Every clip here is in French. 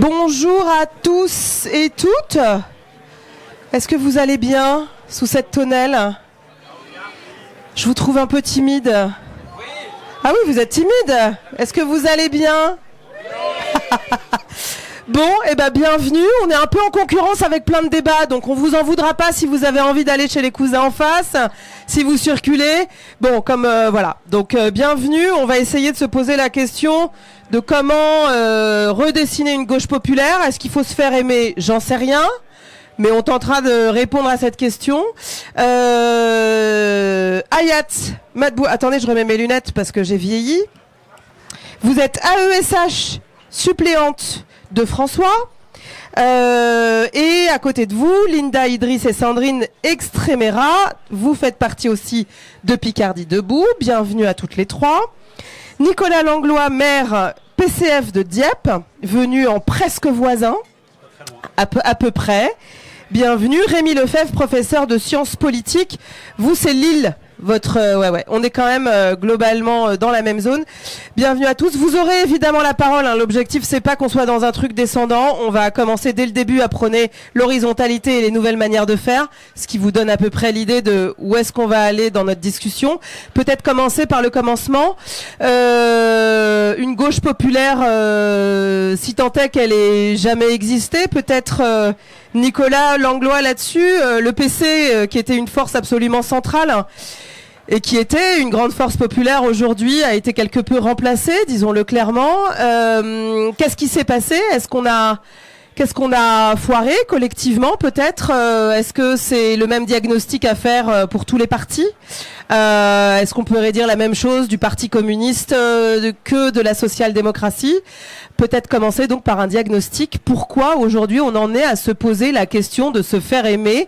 Bonjour à tous et toutes. Est-ce que vous allez bien sous cette tonnelle? Je vous trouve un peu timide. Ah oui, vous êtes timide. Est-ce que vous allez bien? Bon, eh ben bienvenue. On est un peu en concurrence avec plein de débats, donc on vous en voudra pas si vous avez envie d'aller chez les cousins en face, si vous circulez. Bon, comme voilà. Donc bienvenue. On va essayer de se poser la question de comment redessiner une gauche populaire. Est-ce qu'il faut se faire aimer? J'en sais rien. Mais on tentera de répondre à cette question. Hayat Madboua, attendez, je remets mes lunettes parce que j'ai vieilli. Vous êtes AESH suppléante de François. Et à côté de vous, Linda, Idriss et Sandrine Extremera. Vous faites partie aussi de Picardie Debout. Bienvenue à toutes les trois. Nicolas Langlois, maire PCF de Dieppe, venu en presque voisin, à peu près. Bienvenue. Rémi Lefebvre, professeur de sciences politiques. Vous, c'est Lille. Ouais. On est quand même globalement dans la même zone. Bienvenue à tous. Vous aurez évidemment la parole. Hein. L'objectif, c'est pas qu'on soit dans un truc descendant. On va commencer dès le début à prôner l'horizontalité et les nouvelles manières de faire, ce qui vous donne à peu près l'idée de où est-ce qu'on va aller dans notre discussion. Peut-être commencer par le commencement. Une gauche populaire, si tant est qu'elle ait jamais existé, peut-être Nicolas Langlois là-dessus, le PC qui était une force absolument centrale et qui était une grande force populaire aujourd'hui a été quelque peu remplacé, disons-le clairement. Qu'est-ce qui s'est passé? Qu'est-ce qu'on a foiré collectivement peut-être? Est-ce que c'est le même diagnostic à faire pour tous les partis? Est-ce qu'on pourrait dire la même chose du Parti communiste que de la social-démocratie? Peut-être commencer donc par un diagnostic. Pourquoi aujourd'hui on en est à se poser la question de se faire aimer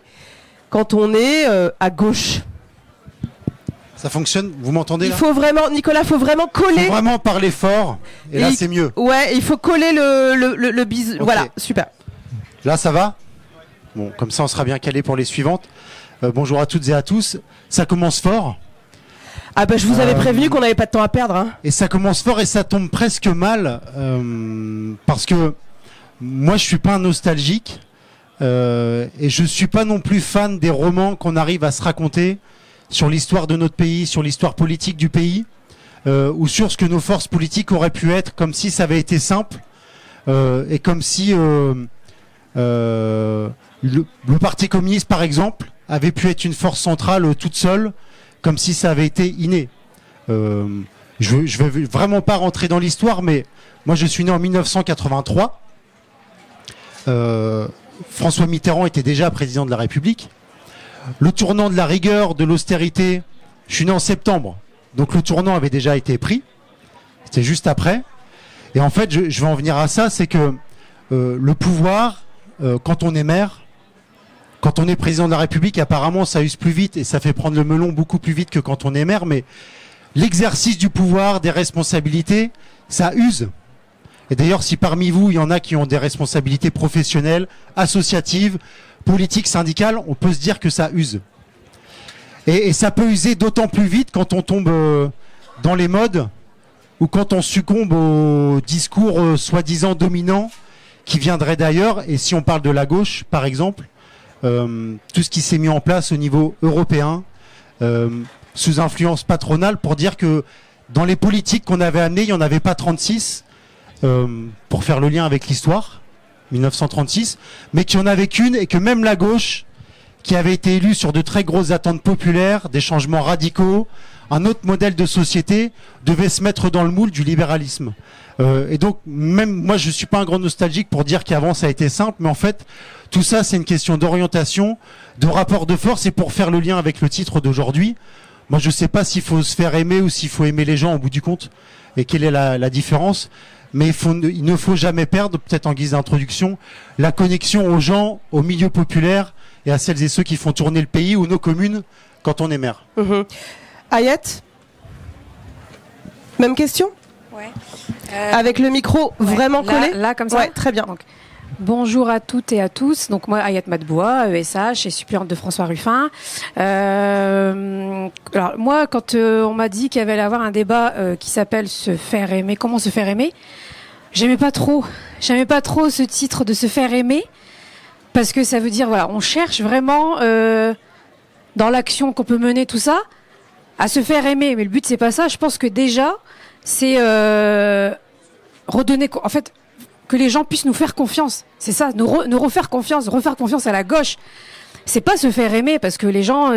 quand on est à gauche? Ça fonctionne? Vous m'entendez là? Il faut vraiment, Nicolas, faut vraiment coller. Faut vraiment parler fort. Et là, c'est mieux. Ouais, il faut coller le bis. Okay. Voilà, super. Là, ça va? Bon, comme ça, on sera bien calé pour les suivantes. Bonjour à toutes et à tous. Ça commence fort. Ah bah je vous avais prévenu qu'on n'avait pas de temps à perdre. Hein. Et ça commence fort et ça tombe presque mal parce que moi, je suis pas un nostalgique et je suis pas non plus fan des romans qu'on arrive à se raconter sur l'histoire de notre pays, sur l'histoire politique du pays, ou sur ce que nos forces politiques auraient pu être, comme si ça avait été simple, et comme si le Parti communiste, par exemple, avait pu être une force centrale toute seule, comme si ça avait été inné. Je vais vraiment pas rentrer dans l'histoire, mais moi je suis né en 1983. François Mitterrand était déjà président de la République. Le tournant de la rigueur, de l'austérité, je suis né en septembre, donc le tournant avait déjà été pris, c'était juste après. Et en fait, je vais en venir à ça, c'est que le pouvoir, quand on est maire, quand on est président de la République, apparemment ça use plus vite et ça fait prendre le melon beaucoup plus vite que quand on est maire, mais l'exercice du pouvoir, des responsabilités, ça use. Et d'ailleurs, si parmi vous, il y en a qui ont des responsabilités professionnelles, associatives, politiques, syndicales, on peut se dire que ça use. Et ça peut user d'autant plus vite quand on tombe dans les modes ou quand on succombe au discours soi-disant dominant qui viendrait d'ailleurs. Et si on parle de la gauche, par exemple, tout ce qui s'est mis en place au niveau européen, sous influence patronale, pour dire que dans les politiques qu'on avait amenées, il n'y en avait pas 36, pour faire le lien avec l'histoire, 1936, mais qu'il n'y en avait qu'une et que même la gauche, qui avait été élue sur de très grosses attentes populaires, des changements radicaux, un autre modèle de société, devait se mettre dans le moule du libéralisme. Et donc, même moi, je suis pas un grand nostalgique pour dire qu'avant ça a été simple, mais en fait, tout ça, c'est une question d'orientation, de rapport de force, et pour faire le lien avec le titre d'aujourd'hui, moi, je sais pas s'il faut se faire aimer ou s'il faut aimer les gens au bout du compte, et quelle est la différence. Mais il ne faut jamais perdre, peut-être en guise d'introduction, la connexion aux gens, au milieu populaire et à celles et ceux qui font tourner le pays ou nos communes quand on est maire. Hayat, même question? Ouais. Avec le micro vraiment collé? Là, comme ça. Ouais, très bien. Donc, bonjour à toutes et à tous. Donc moi, Hayat Madboua, ESH, et suppléante de François Ruffin. Alors moi, quand on m'a dit qu'il y avait à avoir un débat qui s'appelle se faire aimer, comment se faire aimer, J'aimais pas trop ce titre de se faire aimer, parce que ça veut dire, voilà, on cherche vraiment, dans l'action qu'on peut mener, tout ça, à se faire aimer. Mais le but, c'est pas ça. Je pense que déjà, c'est redonner, en fait, que les gens puissent nous faire confiance. C'est ça, nous refaire confiance à la gauche. C'est pas se faire aimer, parce que les gens,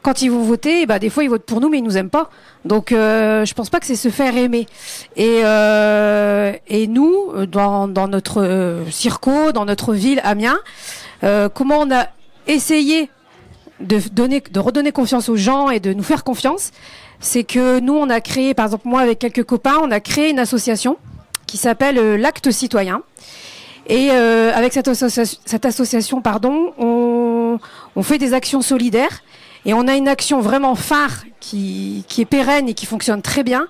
quand ils vont voter, bah des fois ils votent pour nous, mais ils nous aiment pas. Donc je pense pas que c'est se faire aimer. Et nous, dans notre circo, dans notre ville, Amiens, comment on a essayé de redonner confiance aux gens et de nous faire confiance, c'est que nous on a créé, par exemple moi avec quelques copains, on a créé une association qui s'appelle l'Acte Citoyen. Et avec cette association, on fait des actions solidaires, et on a une action vraiment phare qui est pérenne et qui fonctionne très bien,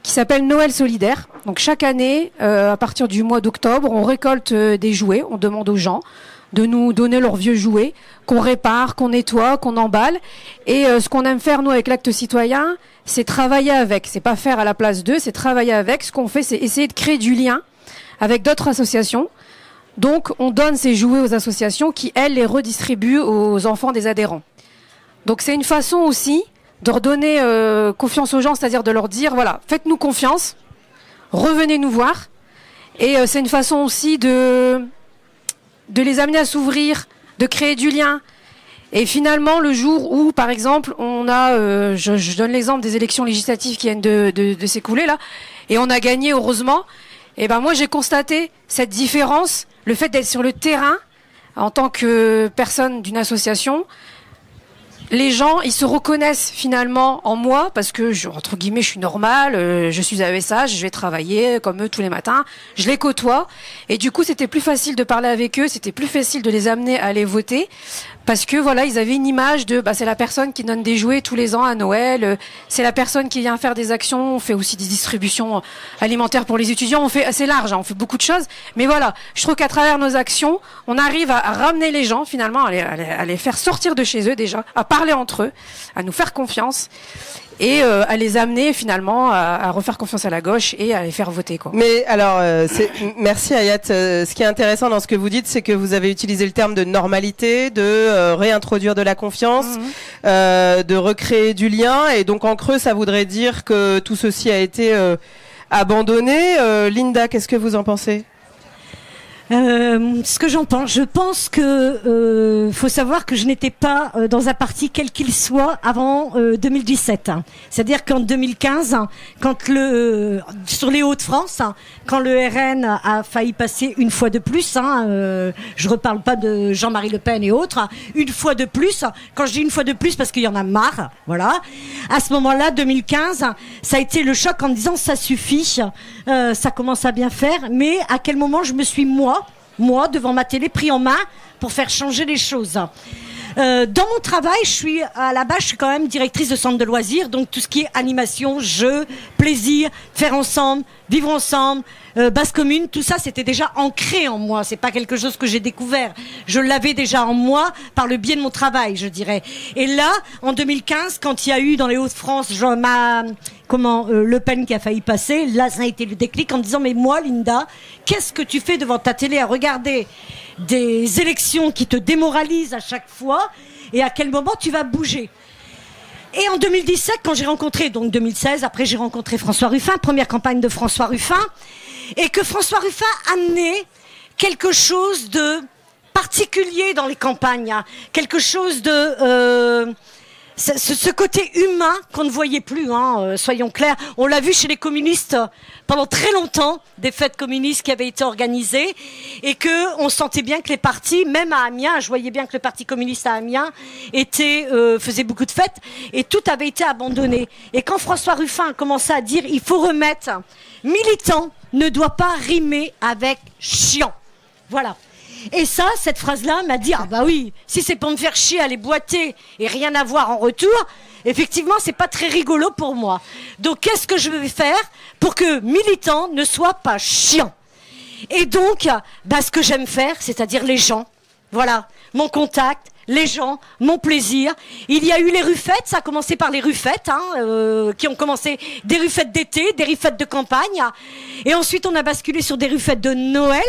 qui s'appelle Noël solidaire. Donc chaque année, à partir du mois d'octobre, on récolte des jouets, on demande aux gens de nous donner leurs vieux jouets, qu'on répare, qu'on nettoie, qu'on emballe. Et ce qu'on aime faire, nous, avec l'Acte Citoyen, c'est travailler avec. C'est pas faire à la place d'eux, c'est travailler avec. Ce qu'on fait, c'est essayer de créer du lien avec d'autres associations. Donc, on donne ces jouets aux associations qui, elles, les redistribuent aux enfants des adhérents. Donc, c'est une façon aussi de redonner confiance aux gens, c'est-à-dire de leur dire, voilà, faites-nous confiance, revenez nous voir. Et c'est une façon aussi de les amener à s'ouvrir, de créer du lien. Et finalement, le jour où, par exemple, on a, je donne l'exemple des élections législatives qui viennent de s'écouler là, et on a gagné heureusement. Et ben moi, j'ai constaté cette différence, le fait d'être sur le terrain en tant que personne d'une association. Les gens, ils se reconnaissent finalement en moi, parce que, entre guillemets, je suis normale, je suis à ESH, je vais travailler comme eux tous les matins, je les côtoie, et du coup, c'était plus facile de parler avec eux, c'était plus facile de les amener à aller voter, parce que voilà, ils avaient une image de, c'est la personne qui donne des jouets tous les ans à Noël, c'est la personne qui vient faire des actions, on fait aussi des distributions alimentaires pour les étudiants, on fait assez large, on fait beaucoup de choses, mais voilà, je trouve qu'à travers nos actions, on arrive à ramener les gens finalement, à les faire sortir de chez eux déjà, à parler entre eux, à nous faire confiance, et à les amener finalement à refaire confiance à la gauche et à les faire voter, quoi. Mais alors, merci Hayat. Ce qui est intéressant dans ce que vous dites, c'est que vous avez utilisé le terme de normalité, de réintroduire de la confiance, de recréer du lien, et donc en creux, ça voudrait dire que tout ceci a été abandonné. Linda, qu'est-ce que vous en pensez ? Ce que j'en pense, je pense que faut savoir que je n'étais pas dans un parti quel qu'il soit avant 2017. C'est-à-dire qu'en 2015, quand sur les Hauts-de-France, quand le RN a failli passer une fois de plus, je reparle pas de Jean-Marie Le Pen et autres, une fois de plus. Quand je dis une fois de plus, parce qu'il y en a marre, voilà. À ce moment-là, 2015, ça a été le choc en me disant ça suffit, ça commence à bien faire, mais à quel moment je me suis moi, devant ma télé, pris en main pour faire changer les choses. Dans mon travail, je suis quand même directrice de centre de loisirs, donc tout ce qui est animation, jeux, plaisir, faire ensemble, vivre ensemble, basse commune, tout ça, c'était déjà ancré en moi. C'est pas quelque chose que j'ai découvert. Je l'avais déjà en moi par le biais de mon travail, je dirais. Et là, en 2015, quand il y a eu dans les Hauts-de-France, Le Pen qui a failli passer, là, ça a été le déclic en me disant, mais moi, Linda, qu'est-ce que tu fais devant ta télé à regarder des élections qui te démoralisent à chaque fois, et à quel moment tu vas bouger? Et en 2017, quand j'ai rencontré, donc 2016, après j'ai rencontré François Ruffin, première campagne de François Ruffin, et que François Ruffin amenait quelque chose de particulier dans les campagnes, quelque chose de... ce côté humain qu'on ne voyait plus, soyons clairs. On l'a vu chez les communistes pendant très longtemps, des fêtes communistes qui avaient été organisées, et que on sentait bien que les partis, même à Amiens, je voyais bien que le Parti communiste à Amiens faisait beaucoup de fêtes, et tout avait été abandonné. Et quand François Ruffin a commencé à dire il faut remettre militant ne doit pas rimer avec chiant. Voilà. Et ça, cette phrase-là m'a dit, ah bah oui, si c'est pour me faire chier, aller boiter et rien avoir en retour, effectivement, c'est pas très rigolo pour moi. Donc, qu'est-ce que je vais faire pour que militant ne soit pas chiant? Et donc, ce que j'aime faire, c'est-à-dire les gens, voilà, mon contact, les gens, mon plaisir. Il y a eu les ruffettes, ça a commencé par les ruffettes, qui ont commencé des ruffettes d'été, des ruffettes de campagne. Et ensuite, on a basculé sur des ruffettes de Noël.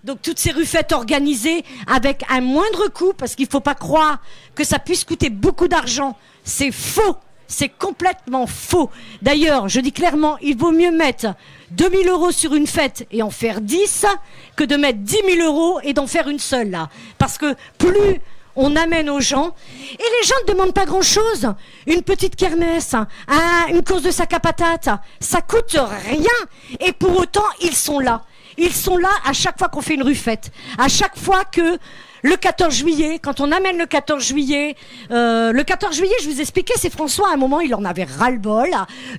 Donc toutes ces ruffettes organisées avec un moindre coût, parce qu'il ne faut pas croire que ça puisse coûter beaucoup d'argent. C'est faux. C'est complètement faux. D'ailleurs, je dis clairement, il vaut mieux mettre 2 000 € sur une fête et en faire 10 que de mettre 10 000 € et d'en faire une seule, là. Parce que plus on amène aux gens, et les gens ne demandent pas grand-chose. Une petite kermesse, une course de sac à patates, ça coûte rien. Et pour autant, ils sont là. Ils sont là à chaque fois qu'on fait une ruffette. À chaque fois que le 14 juillet, quand on amène le 14 juillet, je vous expliquais, c'est François, à un moment, il en avait ras-le-bol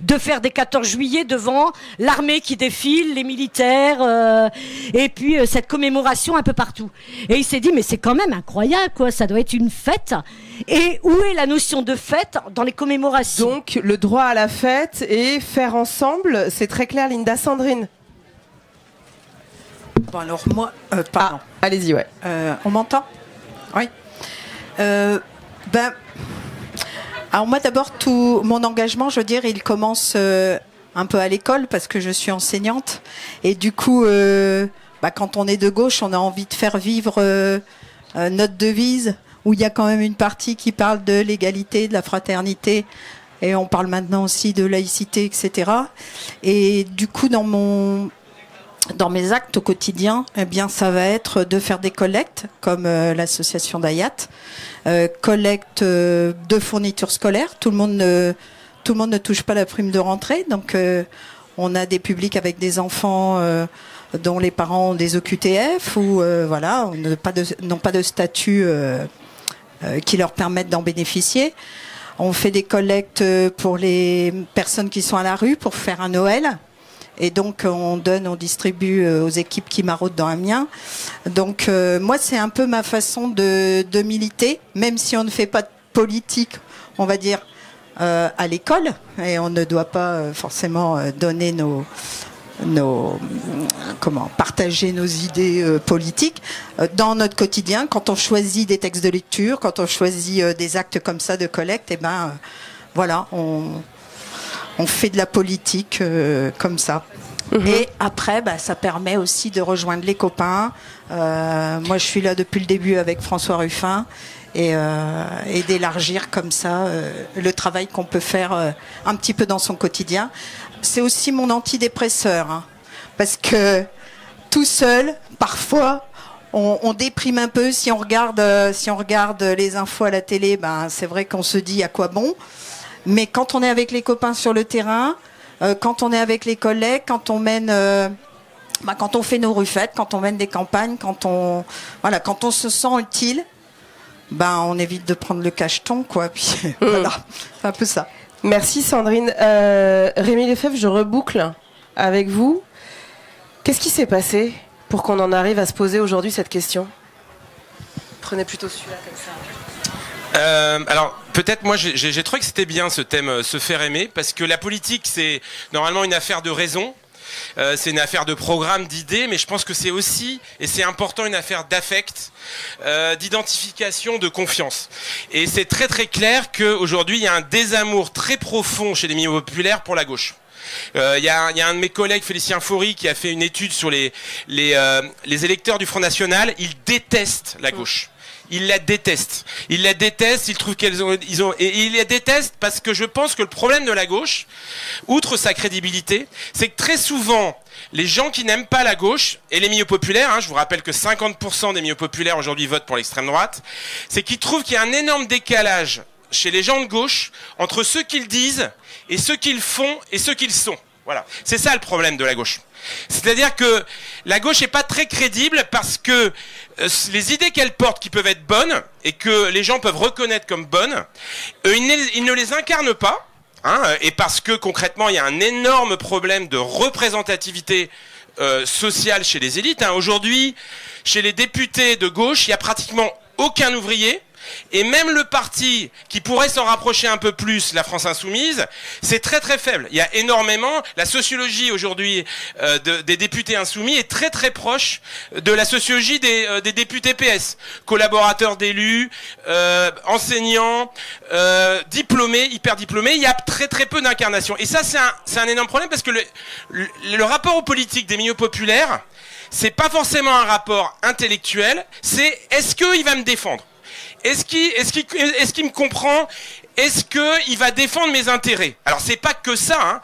de faire des 14 juillet devant l'armée qui défile, les militaires, et puis cette commémoration un peu partout. Et il s'est dit, mais c'est quand même incroyable, quoi, ça doit être une fête. Et où est la notion de fête dans les commémorations? Donc, le droit à la fête et faire ensemble, c'est très clair, Linda. Sandrine. Bon, alors moi, pardon. Allez-y, ouais. On m'entend? Oui. Alors moi d'abord, tout mon engagement, je veux dire, il commence un peu à l'école parce que je suis enseignante. Et du coup, quand on est de gauche, on a envie de faire vivre notre devise, où il y a quand même une partie qui parle de l'égalité, de la fraternité. Et on parle maintenant aussi de laïcité, etc. Et du coup, dans mes actes au quotidien, eh bien, ça va être de faire des collectes, comme l'association d'Ayat, collecte de fournitures scolaires. Tout le monde ne touche pas la prime de rentrée, donc on a des publics avec des enfants dont les parents ont des OQTF ou voilà, n'ont pas de statut qui leur permettent d'en bénéficier. On fait des collectes pour les personnes qui sont à la rue pour faire un Noël. Et donc, on distribue aux équipes qui maraudent dans Amiens. Donc, moi, c'est un peu ma façon de militer, même si on ne fait pas de politique, on va dire, à l'école. Et on ne doit pas forcément donner partager nos idées politiques. Dans notre quotidien, quand on choisit des textes de lecture, quand on choisit des actes comme ça de collecte, voilà, on fait de la politique comme ça. Mmh. Et après, ça permet aussi de rejoindre les copains. Moi, je suis là depuis le début avec François Ruffin et d'élargir comme ça le travail qu'on peut faire un petit peu dans son quotidien. C'est aussi mon antidépresseur, hein, parce que tout seul, parfois, on déprime un peu. Si on regarde les infos à la télé, c'est vrai qu'on se dit à quoi bon. Mais quand on est avec les copains sur le terrain, quand on est avec les collègues, quand on fait nos ruffettes, quand on mène des campagnes, quand on se sent utile, on évite de prendre le cacheton, quoi. Puis voilà, c'est un peu ça. Merci Sandrine. Rémi Lefebvre, je reboucle avec vous. Qu'est-ce qui s'est passé pour qu'on en arrive à se poser aujourd'hui cette question? Prenez plutôt celui-là comme ça. Alors peut-être moi j'ai trouvé que c'était bien ce thème, se faire aimer, parce que la politique c'est normalement une affaire de raison, c'est une affaire de programme, d'idées, mais je pense que c'est aussi, et c'est important, une affaire d'affect, d'identification, de confiance. Et c'est très très clair qu'aujourd'hui il y a un désamour très profond chez les milieux populaires pour la gauche. Il y a un de mes collègues, Félicien Faury, qui a fait une étude sur les électeurs du Front National. Ils détestent la gauche. Ils la détestent. Ils la détestent. Ils trouvent et ils la détestent parce que je pense que le problème de la gauche, outre sa crédibilité, c'est que très souvent, les gens qui n'aiment pas la gauche et les milieux populaires, hein, je vous rappelle que 50% des milieux populaires aujourd'hui votent pour l'extrême droite, c'est qu'ils trouvent qu'il y a un énorme décalage chez les gens de gauche entre ce qu'ils disent et ce qu'ils font et ce qu'ils sont. Voilà. C'est ça le problème de la gauche. C'est-à-dire que la gauche n'est pas très crédible parce que les idées qu'elle porte, qui peuvent être bonnes et que les gens peuvent reconnaître comme bonnes, ils ne les incarnent pas, hein, et parce que concrètement il y a un énorme problème de représentativité sociale chez les élites. Hein. Aujourd'hui, chez les députés de gauche, il n'y a pratiquement aucun ouvrier. Et même le parti qui pourrait s'en rapprocher un peu plus, la France Insoumise, c'est très très faible. Il y a énormément, la sociologie aujourd'hui des députés insoumis est très très proche de la sociologie des députés PS, collaborateurs d'élus, enseignants, diplômés, hyper diplômés. Il y a très très peu d'incarnation. Et ça c'est un énorme problème parce que le rapport aux politiques des milieux populaires, c'est pas forcément un rapport intellectuel, c'est est-ce qu'il va me défendre? Est-ce qu'il me comprend? Est-ce qu'il va défendre mes intérêts? Alors c'est pas que ça, hein.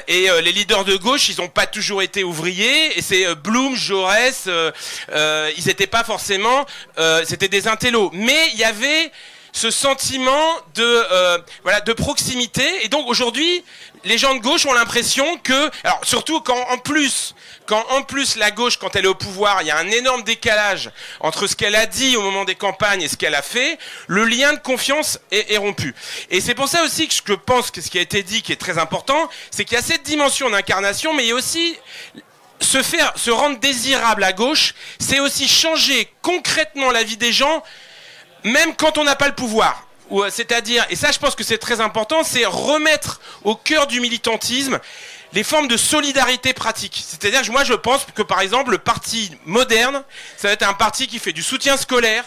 Les leaders de gauche, ils ont pas toujours été ouvriers, et c'est Blum, Jaurès, ils étaient pas forcément, c'était des intellos, mais il y avait ce sentiment de proximité, et donc aujourd'hui les gens de gauche ont l'impression que, alors surtout quand en plus la gauche, quand elle est au pouvoir, il y a un énorme décalage entre ce qu'elle a dit au moment des campagnes et ce qu'elle a fait, le lien de confiance est rompu. Et c'est pour ça aussi que je pense que ce qui a été dit, qui est très important, c'est qu'il y a cette dimension d'incarnation, mais il y a aussi se rendre désirable à gauche, c'est aussi changer concrètement la vie des gens, même quand on n'a pas le pouvoir. C'est-à-dire, et ça je pense que c'est très important, c'est remettre au cœur du militantisme les formes de solidarité pratique. C'est-à-dire que moi je pense que par exemple le parti moderne, ça va être un parti qui fait du soutien scolaire,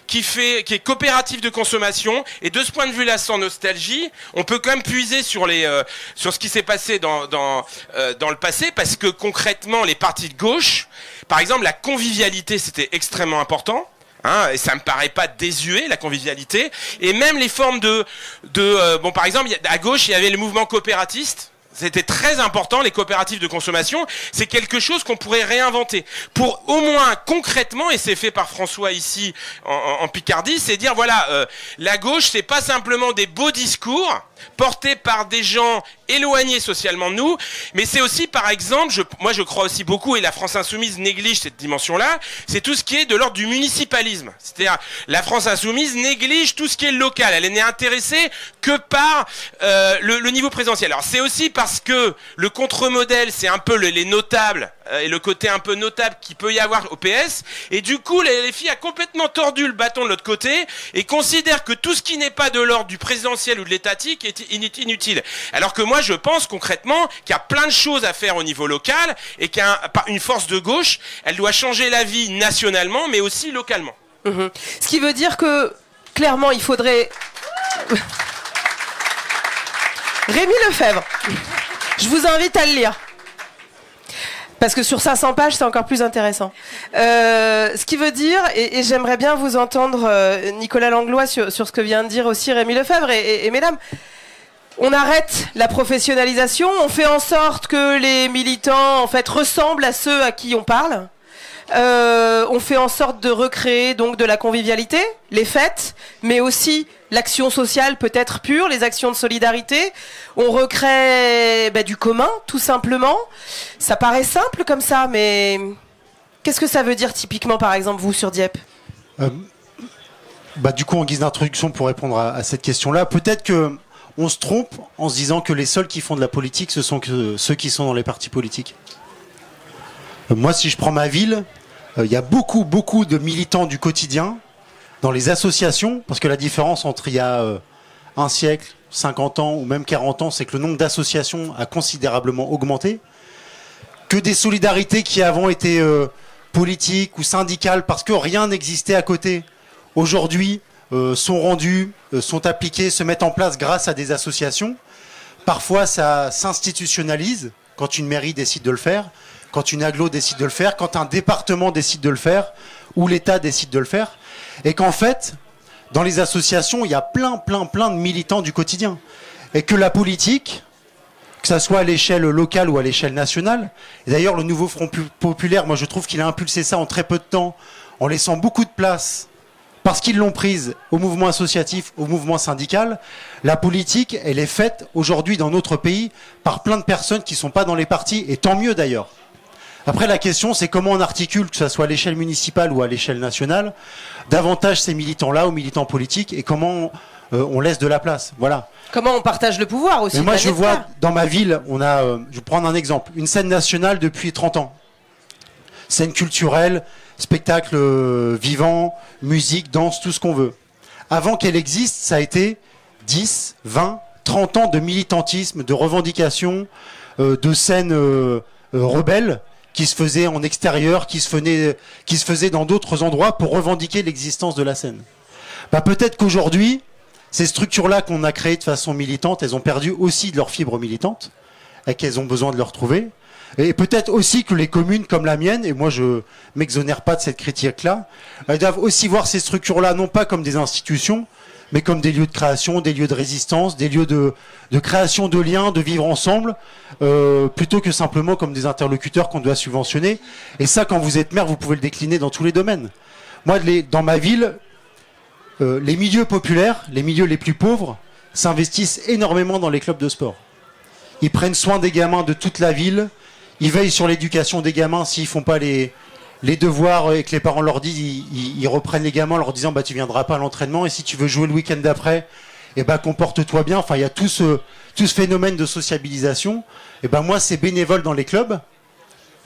qui est coopératif de consommation, et de ce point de vue-là, sans nostalgie, on peut quand même puiser sur ce qui s'est passé dans le passé, parce que concrètement les partis de gauche, par exemple la convivialité, c'était extrêmement important. Hein, et ça me paraît pas désuet, la convivialité, et même les formes par exemple, à gauche il y avait le mouvement coopératiste. C'était très important, les coopératives de consommation. C'est quelque chose qu'on pourrait réinventer. Pour au moins concrètement, et c'est fait par François ici en Picardie, c'est dire voilà, la gauche, c'est pas simplement des beaux discours portés par des gens éloignés socialement de nous, mais c'est aussi, par exemple, moi je crois aussi beaucoup, et la France Insoumise néglige cette dimension-là, c'est tout ce qui est de l'ordre du municipalisme. C'est-à-dire, la France Insoumise néglige tout ce qui est local. Elle n'est intéressée que par le niveau présidentiel. Alors c'est aussi parce que le contre-modèle, c'est un peu les notables, et le côté un peu notable qu'il peut y avoir au PS, et du coup les filles a complètement tordu le bâton de l'autre côté, et considèrent que tout ce qui n'est pas de l'ordre du présidentiel ou de l'étatique est inutile. Alors que moi je pense concrètement qu'il y a plein de choses à faire au niveau local, et qu'une force de gauche, elle doit changer la vie nationalement, mais aussi localement. Mmh. Ce qui veut dire que, clairement, il faudrait... Rémi Lefebvre, je vous invite à le lire. Parce que sur 500 pages, c'est encore plus intéressant. Ce qui veut dire, et j'aimerais bien vous entendre, Nicolas Langlois, sur ce que vient de dire aussi Rémi Lefebvre, et mesdames, on arrête la professionnalisation, on fait en sorte que les militants, en fait, ressemblent à ceux à qui on parle. On fait en sorte de recréer donc de la convivialité, les fêtes, mais aussi l'action sociale peut-être pure, les actions de solidarité. On recrée du commun, tout simplement. Ça paraît simple comme ça, mais qu'est-ce que ça veut dire typiquement, par exemple, vous, sur Dieppe? Du coup, en guise d'introduction, pour répondre à cette question-là, peut-être que on se trompe en se disant que les seuls qui font de la politique, ce sont que ceux qui sont dans les partis politiques. Moi, si je prends ma ville, il y a beaucoup de militants du quotidien dans les associations, parce que la différence entre il y a un siècle, 50 ans ou même 40 ans, c'est que le nombre d'associations a considérablement augmenté, que des solidarités qui avant étaient politiques ou syndicales parce que rien n'existait à côté, aujourd'hui sont rendues, sont appliquées, se mettent en place grâce à des associations. Parfois ça s'institutionnalise quand une mairie décide de le faire, quand une agglo décide de le faire, quand un département décide de le faire, ou l'État décide de le faire, et qu'en fait, dans les associations, il y a plein de militants du quotidien. Et que la politique, que ça soit à l'échelle locale ou à l'échelle nationale, et d'ailleurs le nouveau Front Populaire, moi je trouve qu'il a impulsé ça en très peu de temps, en laissant beaucoup de place, parce qu'ils l'ont prise au mouvement associatif, au mouvement syndical. La politique, elle est faite aujourd'hui dans notre pays par plein de personnes qui ne sont pas dans les partis, et tant mieux d'ailleurs. Après, la question, c'est comment on articule, que ce soit à l'échelle municipale ou à l'échelle nationale, davantage ces militants-là aux militants politiques, et comment on laisse de la place. Voilà. Comment on partage le pouvoir aussi. Mais moi, je vois, dans ma ville, on a, je vais prendre un exemple, une scène nationale depuis 30 ans. scène culturelle, spectacle vivant, musique, danse, tout ce qu'on veut. Avant qu'elle existe, ça a été 10, 20, 30 ans de militantisme, de revendication, de scènes rebelles qui se faisaient en extérieur, qui se faisaient dans d'autres endroits pour revendiquer l'existence de la scène. Bah, peut-être qu'aujourd'hui, ces structures-là qu'on a créées de façon militante, elles ont perdu aussi de leur fibre militante et qu'elles ont besoin de le retrouver. Et peut-être aussi que les communes comme la mienne, et moi je m'exonère pas de cette critique-là, elles doivent aussi voir ces structures-là non pas comme des institutions, mais comme des lieux de création, des lieux de résistance, des lieux de création de liens, de vivre ensemble, plutôt que simplement comme des interlocuteurs qu'on doit subventionner. Et ça, quand vous êtes maire, vous pouvez le décliner dans tous les domaines. Moi, dans ma ville, les milieux populaires, les milieux les plus pauvres, s'investissent énormément dans les clubs de sport. Ils prennent soin des gamins de toute la ville, ils veillent sur l'éducation des gamins. S'ils font pas les devoirs et que les parents leur disent, ils reprennent les gamins en leur disant bah tu viendras pas à l'entraînement et si tu veux jouer le week-end d'après, et bah comporte-toi bien. Enfin, il y a tout ce phénomène de sociabilisation. Et ben moi, c'est bénévole dans les clubs.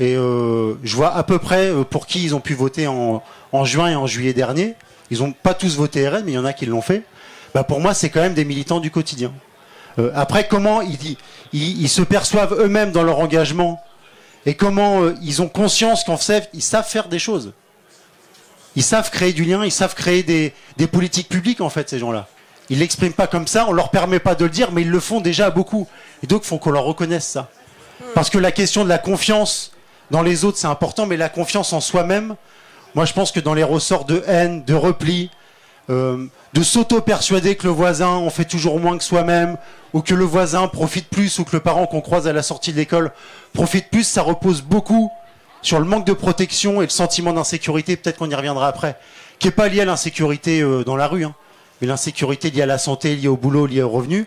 Et je vois à peu près pour qui ils ont pu voter en juin et en juillet dernier. Ils n'ont pas tous voté RN, mais il y en a qui l'ont fait. Bah pour moi, c'est quand même des militants du quotidien. Après, comment ils se perçoivent eux-mêmes dans leur engagement et comment ils ont conscience qu'en fait, ils savent faire des choses. Ils savent créer du lien, ils savent créer des politiques publiques, en fait, ces gens-là. Ils l'expriment pas comme ça, on leur permet pas de le dire, mais ils le font déjà beaucoup. Et donc, il faut qu'on leur reconnaisse ça. Parce que la question de la confiance dans les autres, c'est important, mais la confiance en soi-même, moi, je pense que dans les ressorts de haine, de repli, de s'auto-persuader que le voisin en fait toujours moins que soi-même, ou que le voisin profite plus, ou que le parent qu'on croise à la sortie de l'école profite plus, ça repose beaucoup sur le manque de protection et le sentiment d'insécurité, peut-être qu'on y reviendra après, qui n'est pas lié à l'insécurité dans la rue, hein, mais l'insécurité liée à la santé, liée au boulot, liée aux revenus.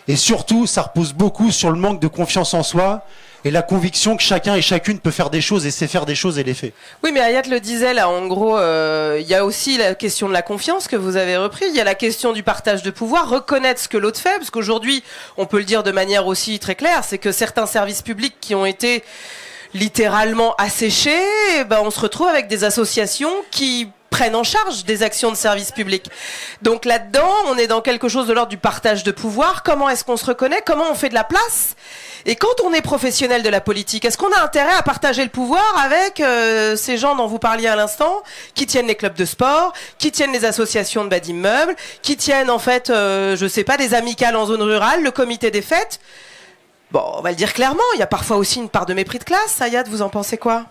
Et surtout, ça repose beaucoup sur le manque de confiance en soi et la conviction que chacun et chacune peut faire des choses et sait faire des choses et les fait. Oui, mais Hayat le disait là, en gros, il y a aussi la question de la confiance que vous avez repris. Il y a la question du partage de pouvoir, reconnaître ce que l'autre fait, parce qu'aujourd'hui, on peut le dire de manière aussi très claire, c'est que certains services publics qui ont été littéralement asséchés, ben on se retrouve avec des associations qui prennent en charge des actions de service public. Donc là-dedans, on est dans quelque chose de l'ordre du partage de pouvoir. Comment est-ce qu'on se reconnaît? Comment on fait de la place? Et quand on est professionnel de la politique, est-ce qu'on a intérêt à partager le pouvoir avec ces gens dont vous parliez à l'instant, qui tiennent les clubs de sport, qui tiennent les associations de bas d'immeubles, qui tiennent en fait, je sais pas, des amicales en zone rurale, le comité des fêtes? Bon, on va le dire clairement, il y a parfois aussi une part de mépris de classe. Hayat, vous en pensez quoi?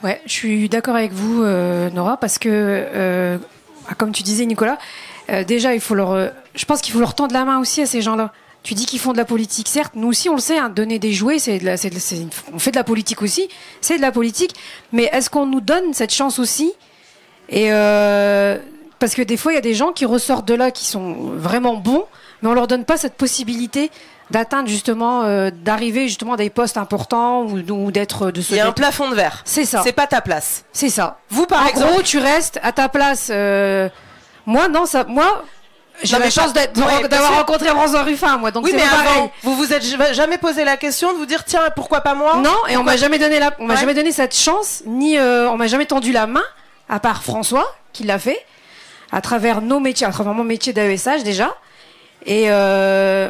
Ouais, je suis d'accord avec vous, Nora, parce que, comme tu disais, Nicolas, déjà, je pense qu'il faut leur tendre la main aussi à ces gens-là. Tu dis qu'ils font de la politique, certes, nous aussi on le sait, hein, donner des jouets, on fait de la politique aussi, c'est de la politique, mais est-ce qu'on nous donne cette chance aussi? Et parce que des fois il y a des gens qui ressortent de là qui sont vraiment bons, mais on leur donne pas cette possibilité d'atteindre justement, d'arriver justement à des postes importants ou d'être de ce. Il y a un plafond de verre. C'est ça. C'est pas ta place. C'est ça. Vous par exemple. En gros, tu restes à ta place. Moi j'ai la chance d'avoir rencontré François Ruffin, moi, donc oui, c'est mais pas pareil. Vous vous êtes jamais posé la question de vous dire tiens pourquoi pas moi? Non, et on m'a jamais donné jamais donné cette chance, ni on m'a jamais tendu la main, à part François qui l'a fait à travers nos métiers, à travers mon métier d'AESH déjà. Et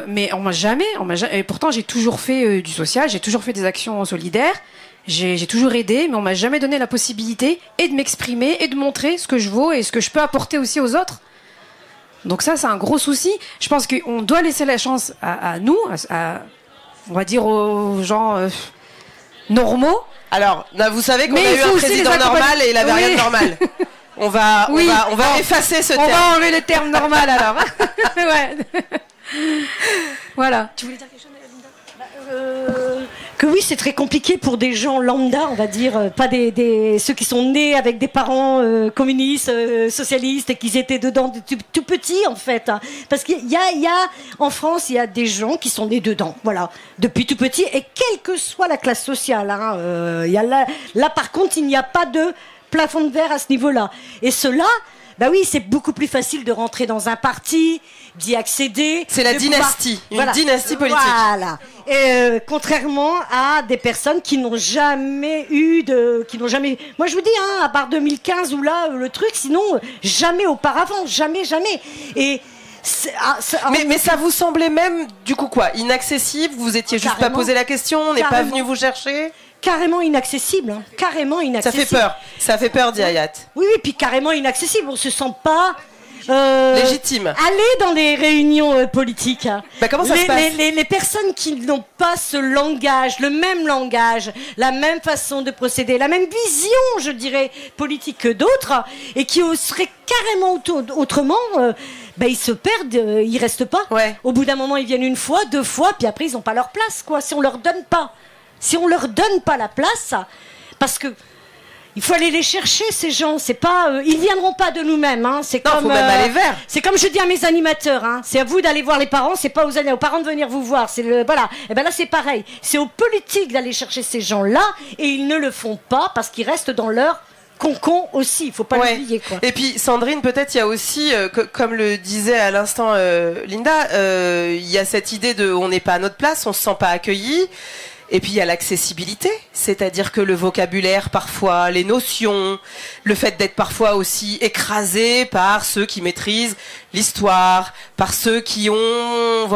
mais on m'a jamais. Et pourtant j'ai toujours fait du social, j'ai toujours fait des actions solidaires. J'ai toujours aidé, mais on m'a jamais donné la possibilité et de m'exprimer et de montrer ce que je vaux et ce que je peux apporter aussi aux autres. Donc ça, c'est un gros souci. Je pense qu'on doit laisser la chance à nous, on va dire aux gens normaux. Alors, là, vous savez qu'on a eu un président normal et il avait rien de normal. On va effacer ce terme. On va enlever le terme normal alors. Ouais. Voilà. Tu voulais dire quelque chose, Linda? Que oui, c'est très compliqué pour des gens lambda, on va dire, pas ceux qui sont nés avec des parents communistes, socialistes et qui étaient dedans tout petits en fait. Hein. Parce qu'il y a en France, il y a des gens qui sont nés dedans, voilà, depuis tout petit et quelle que soit la classe sociale. Hein, y a là par contre, il n'y a pas de plafond de verre à ce niveau-là. Et ceux-là, Bah oui, c'est beaucoup plus facile de rentrer dans un parti, d'y accéder. C'est la dynastie, une dynastie politique. Voilà. Et contrairement à des personnes qui n'ont jamais eu Moi, je vous dis, hein, à part 2015 ou là, le truc, sinon, jamais auparavant, jamais. Et mais ça vous semblait même, du coup, quoi, inaccessible? Vous étiez juste pas posé la question, on n'est pas venu vous chercher? Carrément inaccessible, hein. Carrément inaccessible. Ça fait peur, dit Hayat. Oui, puis carrément inaccessible. On se sent pas légitime. Aller dans les réunions politiques. Hein. Bah, comment ça se passe? Les personnes qui n'ont pas ce langage, le même langage, la même façon de procéder, la même vision, je dirais, politique que d'autres, et qui seraient carrément autrement, ils se perdent, ils restent pas. Ouais. Au bout d'un moment, ils viennent une fois, 2 fois, puis après, ils n'ont pas leur place, quoi. Si on leur donne pas la place, parce que il faut aller les chercher, ces gens. C'est pas, ils viendront pas de nous-mêmes. Hein. C'est non, comme, faut même aller vers. C'est comme je dis à mes animateurs. Hein. C'est à vous d'aller voir les parents. C'est pas aux parents de venir vous voir. Voilà. Et ben là, c'est pareil. C'est aux politiques d'aller chercher ces gens-là, et ils ne le font pas parce qu'ils restent dans leur concon aussi, il faut pas l'oublier, quoi. Et puis Sandrine, peut-être il y a aussi, comme le disait à l'instant Linda, il y a cette idée de on n'est pas à notre place, on se sent pas accueilli. Et puis il y a l'accessibilité, c'est-à-dire que le vocabulaire parfois, les notions, le fait d'être parfois aussi écrasé par ceux qui maîtrisent l'histoire, par ceux qui ont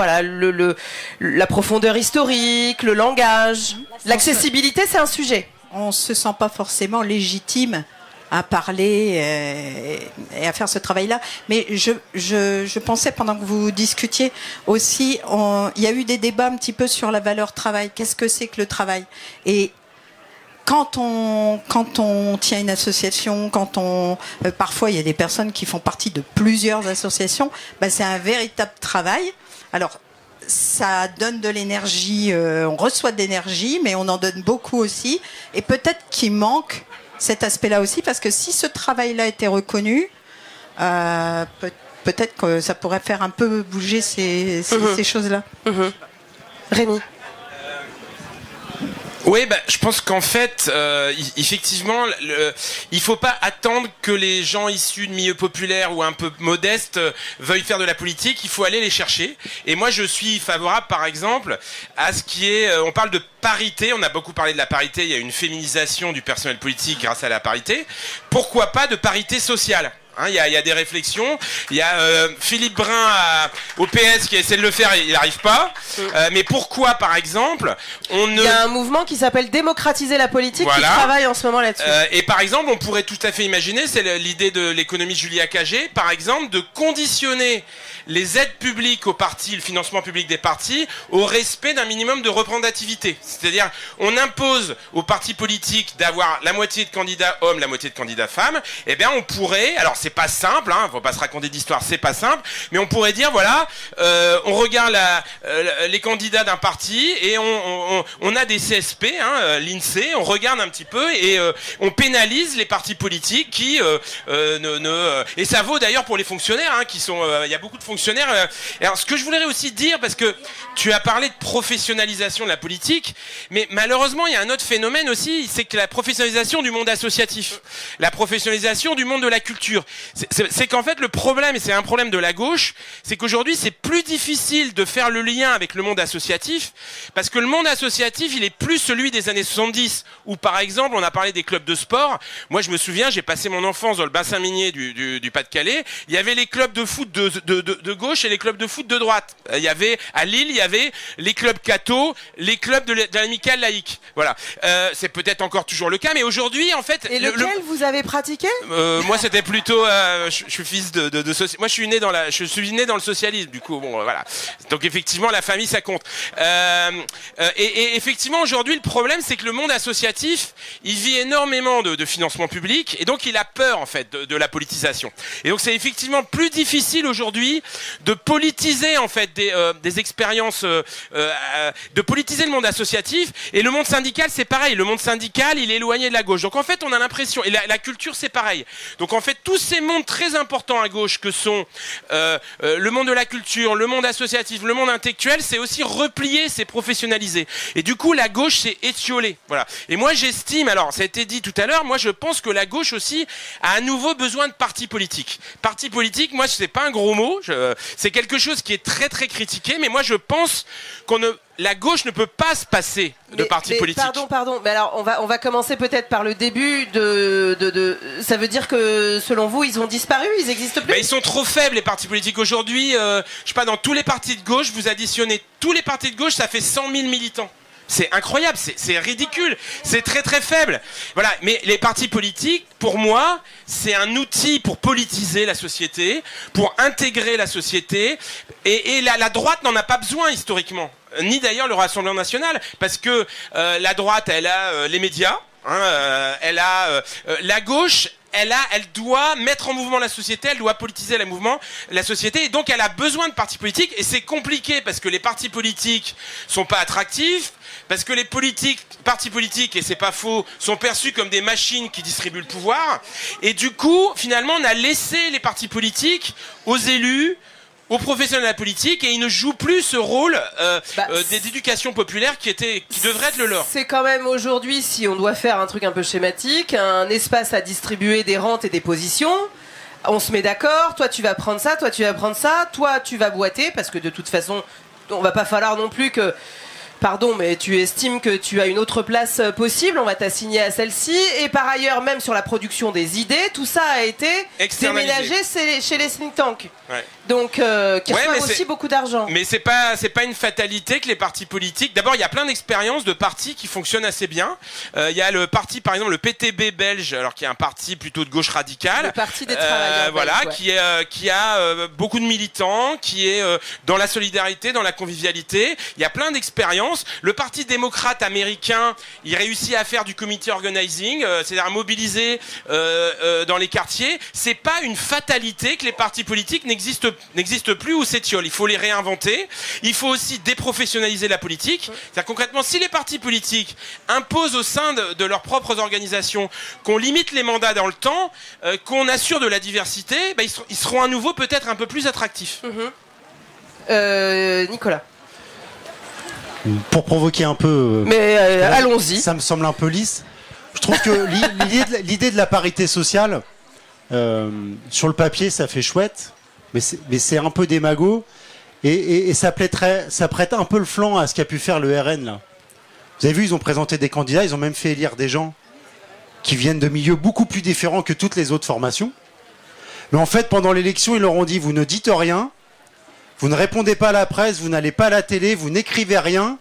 la profondeur historique, le langage. L'accessibilité, c'est un sujet. On se sent pas forcément légitime à parler et à faire ce travail-là. Mais je pensais, pendant que vous discutiez aussi, il y a eu des débats un petit peu sur la valeur travail. Qu'est-ce que c'est que le travail? Et quand on tient une association, parfois il y a des personnes qui font partie de plusieurs associations, c'est un véritable travail. Alors, ça donne de l'énergie, on reçoit de l'énergie, mais on en donne beaucoup aussi. Et peut-être qu'il manque cet aspect-là aussi, parce que si ce travail-là était reconnu, peut-être que ça pourrait faire un peu bouger ces choses-là. Rémi. Oui, je pense qu'en fait, effectivement, il faut pas attendre que les gens issus de milieux populaires ou un peu modestes veuillent faire de la politique. Il faut aller les chercher. Et moi, je suis favorable, par exemple, à ce qui est. On parle de parité. On a beaucoup parlé de la parité. Il y a une féminisation du personnel politique grâce à la parité. Pourquoi pas de parité sociale? Il y a des réflexions. Il y a Philippe Brun au PS qui essaie de le faire, il n'arrive pas. Mais pourquoi, par exemple, Il y a un mouvement qui s'appelle Démocratiser la politique, qui travaille en ce moment là-dessus. Et par exemple, on pourrait tout à fait imaginer, c'est l'idée de l'économie Julia Cagé, par exemple, de conditionner les aides publiques aux partis, le financement public des partis, au respect d'un minimum de représentativité. C'est-à-dire, on impose aux partis politiques d'avoir la moitié de candidats hommes, la moitié de candidats femmes. Eh bien, on pourrait, alors c'est pas simple, faut pas se raconter d'histoire, c'est pas simple, mais on pourrait dire, voilà, on regarde les candidats d'un parti et on a des CSP, l'INSEE, on regarde un petit peu et on pénalise les partis politiques qui et ça vaut d'ailleurs pour les fonctionnaires, qui sont, il y a beaucoup de fonctionnaires. Alors, ce que je voudrais aussi dire, parce que tu as parlé de professionnalisation de la politique, mais malheureusement, il y a un autre phénomène aussi, c'est que la professionnalisation du monde associatif, la professionnalisation du monde de la culture. C'est qu'en fait, le problème, et c'est un problème de la gauche, c'est qu'aujourd'hui, c'est plus difficile de faire le lien avec le monde associatif, parce que le monde associatif, il est plus celui des années 70, où par exemple, on a parlé des clubs de sport. Moi, je me souviens, j'ai passé mon enfance dans le bassin minier du Pas-de-Calais. Il y avait les clubs de foot de gauche et les clubs de foot de droite. Il y avait, à Lille, il y avait les clubs catho, les clubs de l'amicale laïque. Voilà. C'est peut-être encore toujours le cas, mais aujourd'hui, en fait... Et lequel vous avez pratiqué? Moi, c'était plutôt... je suis fils moi, je suis né dans le socialisme, du coup, bon, voilà. Donc, effectivement, la famille, ça compte. Et effectivement, aujourd'hui, le problème, c'est que le monde associatif, il vit énormément de financement public, et donc, il a peur, en fait, de la politisation. Et donc, c'est effectivement plus difficile aujourd'hui de politiser, en fait, des expériences, de politiser le monde associatif. Et le monde syndical, c'est pareil. Le monde syndical, il est éloigné de la gauche. Donc, en fait, on a l'impression, et la culture, c'est pareil. Donc, en fait, tous ces mondes très importants à gauche que sont le monde de la culture, le monde associatif, le monde intellectuel, c'est aussi replié, c'est professionnalisé. Et du coup, la gauche s'est étiolée. Voilà. Et moi, j'estime, alors ça a été dit tout à l'heure, moi je pense que la gauche aussi a à nouveau besoin de partis politiques. Partis politiques, moi c'est pas un gros mot, c'est quelque chose qui est très très critiqué, mais moi je pense la gauche ne peut pas se passer de partis politiques. Pardon. Mais alors, on va commencer peut-être par le début ça veut dire que, selon vous, ils ont disparu, ils existent plus? Ils sont trop faibles, les partis politiques. Aujourd'hui, je sais pas, dans tous les partis de gauche, vous additionnez tous les partis de gauche, ça fait 100 000 militants. C'est incroyable, c'est ridicule, c'est très très faible. Voilà, mais les partis politiques, pour moi, c'est un outil pour politiser la société, pour intégrer la société, et la droite n'en a pas besoin historiquement, ni d'ailleurs le Rassemblement national, parce que la droite, elle a les médias, elle a la gauche. Elle doit mettre en mouvement la société, elle doit politiser la société, et donc elle a besoin de partis politiques, et c'est compliqué parce que les partis politiques sont pas attractifs, parce que les partis politiques, et c'est pas faux, sont perçus comme des machines qui distribuent le pouvoir, et du coup, finalement, on a laissé les partis politiques aux élus, aux professionnels de la politique, et ils ne jouent plus ce rôle d'éducation populaire qui devrait être le leur. C'est quand même aujourd'hui, si on doit faire un truc un peu schématique, un espace à distribuer des rentes et des positions. On se met d'accord, toi tu vas prendre ça, toi tu vas prendre ça, toi tu vas boiter, parce que de toute façon, on va pas falloir non plus que... Pardon, mais tu estimes que tu as une autre place possible, on va t'assigner à celle-ci, et par ailleurs, même sur la production des idées, tout ça a été déménagé chez les think tanks. Ouais. Donc, qui reçoivent aussi beaucoup d'argent. Mais c'est pas une fatalité que les partis politiques... D'abord, il y a plein d'expériences de partis qui fonctionnent assez bien. Il y a le parti, par exemple, le PTB belge, alors qui est un parti plutôt de gauche radicale. Le parti des travailleurs belges, qui a beaucoup de militants, qui est dans la solidarité, dans la convivialité. Il y a plein d'expériences. Le parti démocrate américain, il réussit à faire du community organizing, c'est-à-dire à mobiliser dans les quartiers. C'est pas une fatalité que les partis politiques n'existent plus ou s'étiolent. Il faut les réinventer. Il faut aussi déprofessionnaliser la politique. C'est-à-dire concrètement, si les partis politiques imposent au sein de leurs propres organisations qu'on limite les mandats dans le temps, qu'on assure de la diversité, ils seront à nouveau peut-être un peu plus attractifs. Nicolas. Pour provoquer un peu... Mais allons-y. Ça me semble un peu lisse. Je trouve que l'idée de la parité sociale, sur le papier, ça fait chouette. Mais c'est un peu démago et ça prête un peu le flanc à ce qu'a pu faire le RN là. Vous avez vu, ils ont présenté des candidats, ils ont même fait élire des gens qui viennent de milieux beaucoup plus différents que toutes les autres formations. Mais en fait, pendant l'élection, ils leur ont dit, vous ne dites rien, vous ne répondez pas à la presse, vous n'allez pas à la télé, vous n'écrivez rien,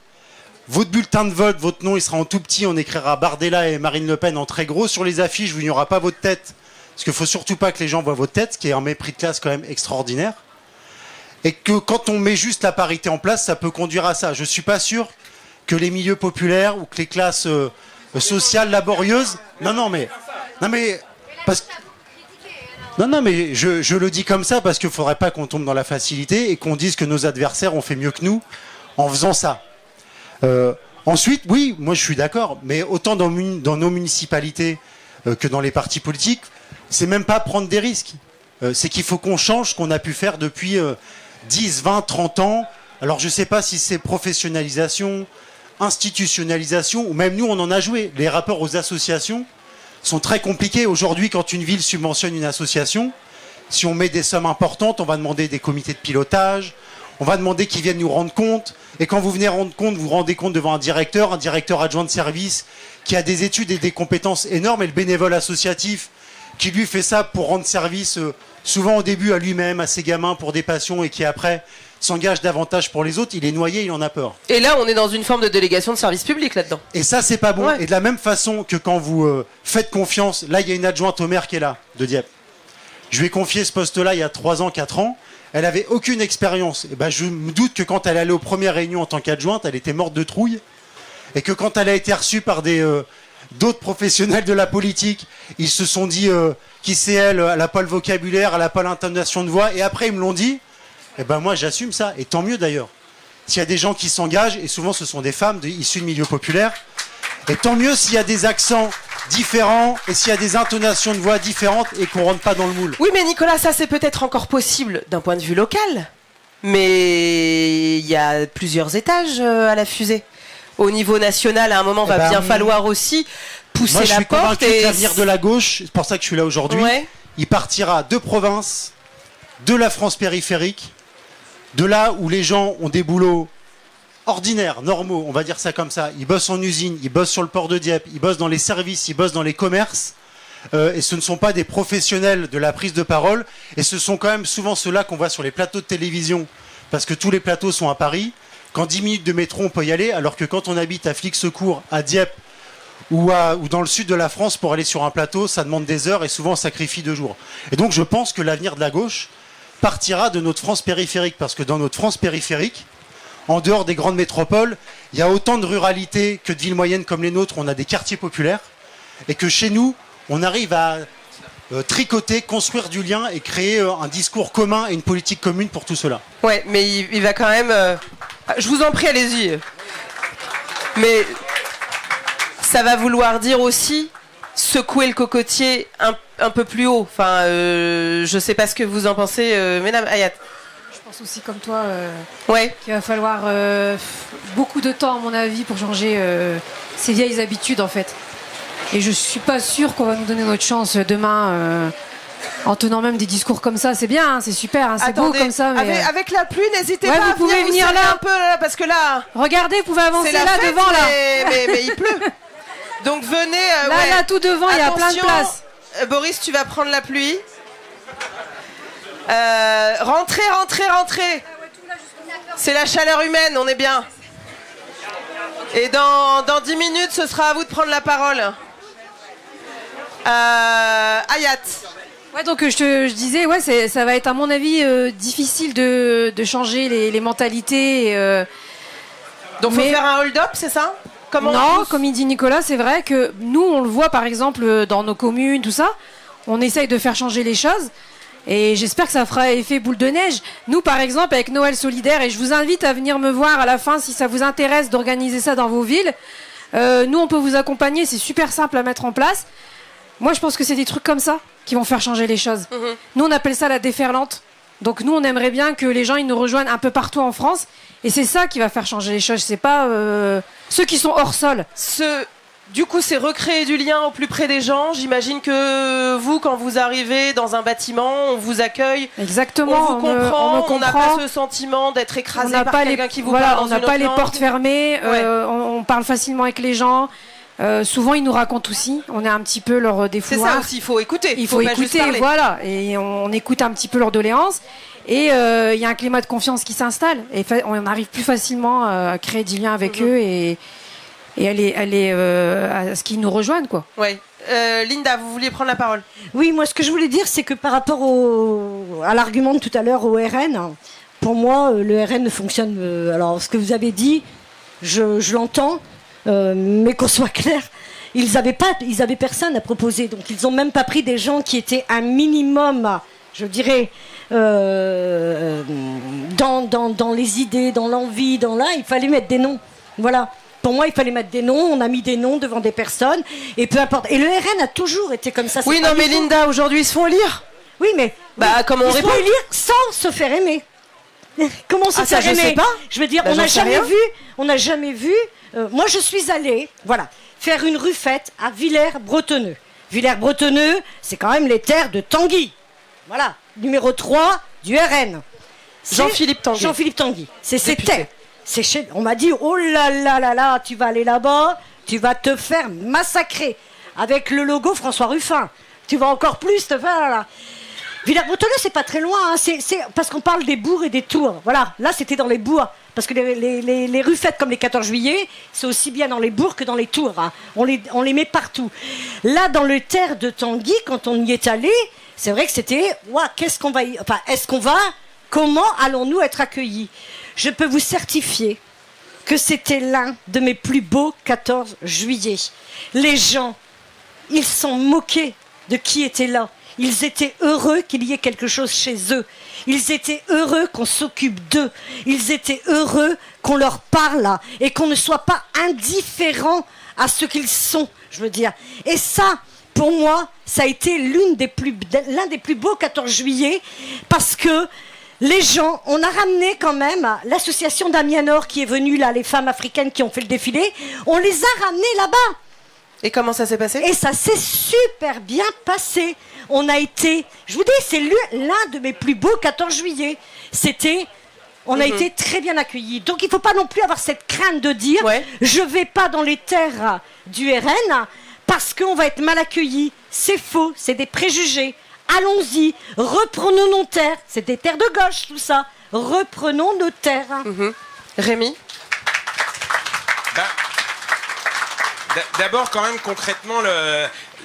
votre bulletin de vote, votre nom, il sera en tout petit, on écrira Bardella et Marine Le Pen en très gros sur les affiches, il n'y aura pas votre tête. Parce qu'il ne faut surtout pas que les gens voient votre tête, ce qui est un mépris de classe quand même extraordinaire. Et que quand on met juste la parité en place, ça peut conduire à ça. Je ne suis pas sûr que les milieux populaires ou que les classes sociales laborieuses... Non, mais je le dis comme ça parce qu'il ne faudrait pas qu'on tombe dans la facilité et qu'on dise que nos adversaires ont fait mieux que nous en faisant ça. Ensuite, oui, moi je suis d'accord, mais autant dans nos municipalités que dans les partis politiques, c'est même pas prendre des risques. C'est qu'il faut qu'on change ce qu'on a pu faire depuis 10, 20, 30 ans. Alors je sais pas si c'est professionnalisation, institutionnalisation, ou même nous on en a joué. Les rapports aux associations sont très compliqués. Aujourd'hui, quand une ville subventionne une association, si on met des sommes importantes, on va demander des comités de pilotage, on va demander qu'ils viennent nous rendre compte. Et quand vous venez rendre compte, vous vous rendez compte devant un directeur adjoint de service qui a des études et des compétences énormes, et le bénévole associatif qui lui fait ça pour rendre service souvent au début à lui-même, à ses gamins pour des passions, et qui après s'engage davantage pour les autres, il est noyé, il en a peur. Et là, on est dans une forme de délégation de service public là-dedans. Et ça, c'est pas bon. Ouais. Et de la même façon que quand vous faites confiance, là, il y a une adjointe au maire qui est là, de Dieppe. Je lui ai confié ce poste-là il y a 3 ans, 4 ans. Elle avait aucune expérience. Et ben, je me doute que quand elle allait aux premières réunions en tant qu'adjointe, elle était morte de trouille. Et que quand elle a été reçue par d'autres professionnels de la politique, ils se sont dit qui c'est elle, elle n'a pas le vocabulaire, elle n'a pas l'intonation de voix. Et après, ils me l'ont dit. Et ben moi, j'assume ça. Et tant mieux d'ailleurs. S'il y a des gens qui s'engagent, et souvent ce sont des femmes issues de milieux populaires, Et tant mieux s'il y a des accents différents et s'il y a des intonations de voix différentes et qu'on rentre pas dans le moule. Oui, mais Nicolas, ça c'est peut-être encore possible d'un point de vue local. Mais il y a plusieurs étages à la fusée. Au niveau national, à un moment, va bien falloir aussi pousser moi, je la suis porte. convaincu que l'avenir de la gauche, c'est pour ça que je suis là aujourd'hui, il partira de province, de la France périphérique, de là où les gens ont des boulots ordinaires, normaux, on va dire ça comme ça. Ils bossent en usine, ils bossent sur le port de Dieppe, ils bossent dans les services, ils bossent dans les commerces. Et ce ne sont pas des professionnels de la prise de parole. Et ce sont quand même souvent ceux-là qu'on voit sur les plateaux de télévision, parce que tous les plateaux sont à Paris. Qu'en 10 minutes de métro, on peut y aller, alors que quand on habite à Flix-Secours, à Dieppe, ou dans le sud de la France, pour aller sur un plateau, ça demande des heures et souvent on sacrifie 2 jours. Et donc je pense que l'avenir de la gauche partira de notre France périphérique, parce que dans notre France périphérique, en dehors des grandes métropoles, il y a autant de ruralité que de villes moyennes comme les nôtres, on a des quartiers populaires, et que chez nous, on arrive à tricoter, construire du lien et créer un discours commun et une politique commune pour tout cela. Ouais, mais il va quand même... Je vous en prie, allez-y. Mais ça va vouloir dire aussi secouer le cocotier un peu plus haut. Enfin, je sais pas ce que vous en pensez, mesdames. Hayat. Je pense aussi comme toi qu'il va falloir beaucoup de temps, à mon avis, pour changer ces vieilles habitudes, en fait. Et je suis pas sûre qu'on va nous donner notre chance demain en tenant même des discours comme ça. C'est bien, hein, c'est super, hein, c'est beau comme ça. Mais... Avec la pluie, n'hésitez pas vous pouvez venir là un peu là, parce que là. Regardez, vous pouvez avancer là fête, devant là. Mais il pleut. Donc venez. Là, tout devant, il y a plein de place. Boris, tu vas prendre la pluie. Rentrez. C'est la chaleur humaine, on est bien. Et dans 10 minutes, ce sera à vous de prendre la parole. Hayat. Ouais, donc je disais, ça va être à mon avis difficile de changer les mentalités. Donc faut faire un hold-up, c'est ça? Comme il dit Nicolas, c'est vrai que nous, on le voit par exemple dans nos communes, tout ça, on essaye de faire changer les choses. Et j'espère que ça fera effet boule de neige. Nous, par exemple, avec Noël Solidaire, et je vous invite à venir me voir à la fin si ça vous intéresse d'organiser ça dans vos villes. Nous, on peut vous accompagner, c'est super simple à mettre en place. Moi, je pense que c'est des trucs comme ça qui vont faire changer les choses. Nous, on appelle ça la déferlante. Donc nous, on aimerait bien que les gens ils nous rejoignent un peu partout en France. Et c'est ça qui va faire changer les choses. C'est pas ceux qui sont hors sol. Du coup, c'est recréer du lien au plus près des gens. J'imagine que vous, quand vous arrivez dans un bâtiment, on vous accueille. Exactement. On vous comprend. On n'a pas ce sentiment d'être écrasé par quelqu'un qui vous parle dans une autre langue. On n'a pas les portes fermées. On parle facilement avec les gens. Souvent, ils nous racontent aussi. On est un petit peu leur défouloir. C'est ça aussi. Il faut écouter. Il faut écouter. Voilà. Et on écoute un petit peu leurs doléances. Et il y a un climat de confiance qui s'installe. Et on arrive plus facilement à créer du lien avec eux et aller à ce qu'ils nous rejoignent, quoi. Ouais. Linda, vous vouliez prendre la parole? Oui, moi, ce que je voulais dire, c'est que par rapport à l'argument de tout à l'heure au RN, pour moi, le RN ne fonctionne... alors, ce que vous avez dit, je l'entends, mais qu'on soit clair, ils avaient personne à proposer. Donc, ils n'ont même pas pris des gens qui étaient un minimum, je dirais... dans les idées, dans l'envie, il fallait mettre des noms. Voilà. Pour moi, il fallait mettre des noms. On a mis des noms devant des personnes. Et peu importe. Et le RN a toujours été comme ça. Oui, non, mais Linda, aujourd'hui, ils se font élire. Oui, mais. Comment on répond? Ils se font élire sans se faire aimer. Comment se faire aimer? Je sais pas. Je veux dire, on n'a jamais vu. Moi, je suis allée, faire une rufette à Villers-Bretonneux. Villers-Bretonneux, c'est quand même les terres de Tanguy. Voilà. Numéro 3 du RN. Jean-Philippe Tanguy. Jean-Philippe Tanguy. C'était. On m'a dit, oh là là là là, tu vas aller là-bas, tu vas te faire massacrer. Avec le logo François Ruffin. Tu vas encore plus te faire là. Villers-Bretonneux, c'est pas très loin. Hein. C'est parce qu'on parle des bourgs et des tours. Voilà, là c'était dans les bourgs. Parce que les rufettes comme les 14 juillet, c'est aussi bien dans les bourgs que dans les tours. Hein. On les met partout. Là, dans le terre de Tanguy, quand on y est allé, c'est vrai que c'était, qu'est-ce qu'on va comment allons-nous être accueillis? Je peux vous certifier que c'était l'un de mes plus beaux 14 juillet. Les gens, ils sont moqués de qui était là. Ils étaient heureux qu'il y ait quelque chose chez eux. Ils étaient heureux qu'on s'occupe d'eux. Ils étaient heureux qu'on leur parle et qu'on ne soit pas indifférent à ce qu'ils sont, je veux dire. Et ça, pour moi, ça a été l'un des plus beaux 14 juillet, parce que les gens, on a ramené quand même l'association d'Amiens Nord qui est venue là, les femmes africaines qui ont fait le défilé, on les a ramenées là-bas. Et comment ça s'est passé? Et ça s'est super bien passé. On a été, je vous dis, c'est l'un de mes plus beaux 14 juillet. On a été très bien accueillis. Donc il ne faut pas non plus avoir cette crainte de dire je ne vais pas dans les terres du RN parce qu'on va être mal accueillis. C'est faux, c'est des préjugés. Allons-y, reprenons nos terres. C'est des terres de gauche, tout ça. Reprenons nos terres. Rémi? D'abord, quand même, concrètement,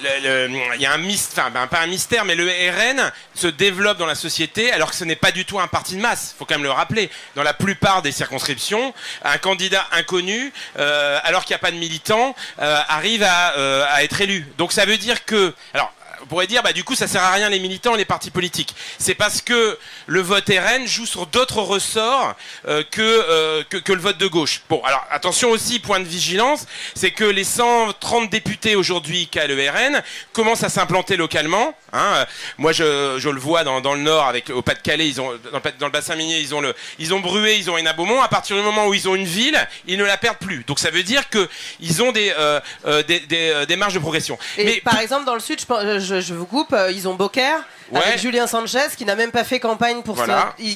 il y a un mystère, pas un mystère, mais le RN se développe dans la société alors que ce n'est pas du tout un parti de masse. Il faut quand même le rappeler. Dans la plupart des circonscriptions, un candidat inconnu, alors qu'il n'y a pas de militants, arrive à être élu. Donc ça veut dire que... Alors, on pourrait dire, du coup, ça sert à rien les militants et les partis politiques. C'est parce que le vote RN joue sur d'autres ressorts que le vote de gauche. Bon, alors attention aussi, point de vigilance, c'est que les 130 députés aujourd'hui qu'a le RN commencent à s'implanter localement. Moi, je le vois dans le Nord, au Pas-de-Calais, dans le bassin minier, ils ont Bruay, ils ont Hénin-Beaumont. À partir du moment où ils ont une ville, ils ne la perdent plus. Donc ça veut dire que ils ont des marges de progression. Mais par exemple, dans le Sud, je vous coupe, ils ont Beaucaire, avec Julien Sanchez, qui n'a même pas fait campagne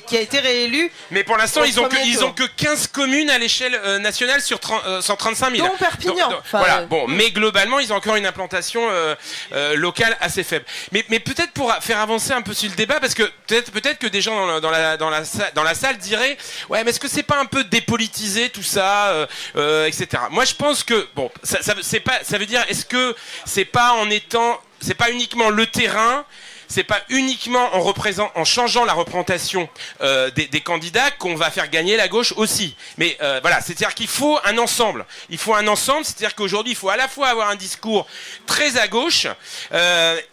qui a été réélu. Mais pour l'instant, ils ont que 15 communes à l'échelle nationale sur 135 000. Dont Perpignan. Voilà. Bon, mais globalement, ils ont encore une implantation locale assez faible. Mais peut-être pour faire avancer un peu sur le débat, parce que peut-être que des gens dans la salle diraient, ouais, mais est-ce que c'est pas un peu dépolitisé tout ça, etc. Moi, je pense que ça veut dire, est-ce que c'est pas uniquement le terrain, c'est pas uniquement en changeant la représentation des candidats qu'on va faire gagner la gauche aussi. Mais voilà, c'est-à-dire qu'il faut un ensemble. Il faut un ensemble, c'est-à-dire qu'aujourd'hui, il faut à la fois avoir un discours très à gauche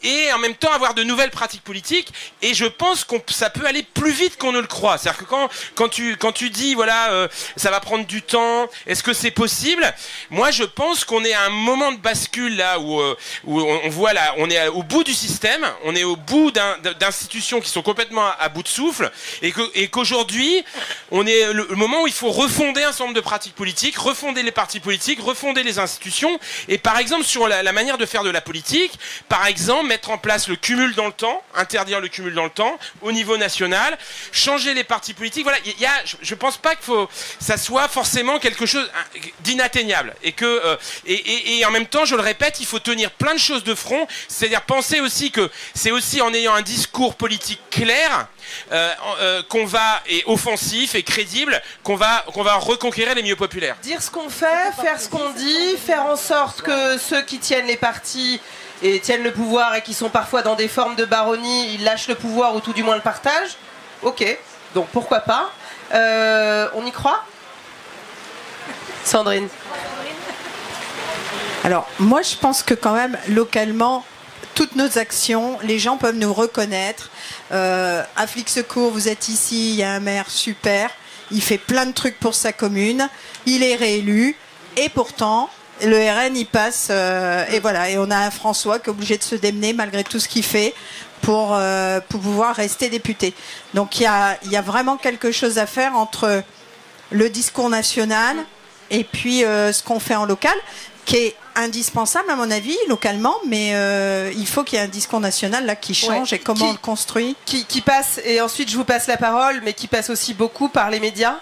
et en même temps avoir de nouvelles pratiques politiques. Et je pense que ça peut aller plus vite qu'on ne le croit. C'est-à-dire que quand tu dis, voilà, ça va prendre du temps, est-ce que c'est possible? Moi, je pense qu'on est à un moment de bascule là où on voit là, on est au bout du système, on est au bout d'institutions qui sont complètement à bout de souffle et qu'aujourd'hui on est le moment où il faut refonder un certain nombre de pratiques politiques, refonder les partis politiques, refonder les institutions et par exemple sur la manière de faire de la politique, par exemple mettre en place le cumul dans le temps, interdire le cumul dans le temps au niveau national, changer les partis politiques. Voilà, je pense pas que ça soit forcément quelque chose d'inatteignable et en même temps, je le répète, il faut tenir plein de choses de front, c'est-à-dire penser aussi que c'est aussi en ayant un discours politique clair et offensif et crédible qu'on va reconquérir les milieux populaires. Dire ce qu'on fait, faire ce qu'on dit, faire en sorte que ceux qui tiennent les partis et tiennent le pouvoir et qui sont parfois dans des formes de baronnie, ils lâchent le pouvoir ou tout du moins le partagent. Ok, donc pourquoi pas. On y croit? Sandrine? Alors, moi je pense que quand même, localement, toutes nos actions, les gens peuvent nous reconnaître. À Flic Secours, vous êtes ici, il y a un maire super, il fait plein de trucs pour sa commune, il est réélu, et pourtant, le RN, il passe, et voilà, et on a un François qui est obligé de se démener malgré tout ce qu'il fait pour pouvoir rester député. Donc il y a vraiment quelque chose à faire entre le discours national et puis ce qu'on fait en local, qui est indispensable à mon avis localement, mais il faut qu'il y ait un discours national là qui change et comment on le construit. Qui passe, et ensuite je vous passe la parole, mais qui passe aussi beaucoup par les médias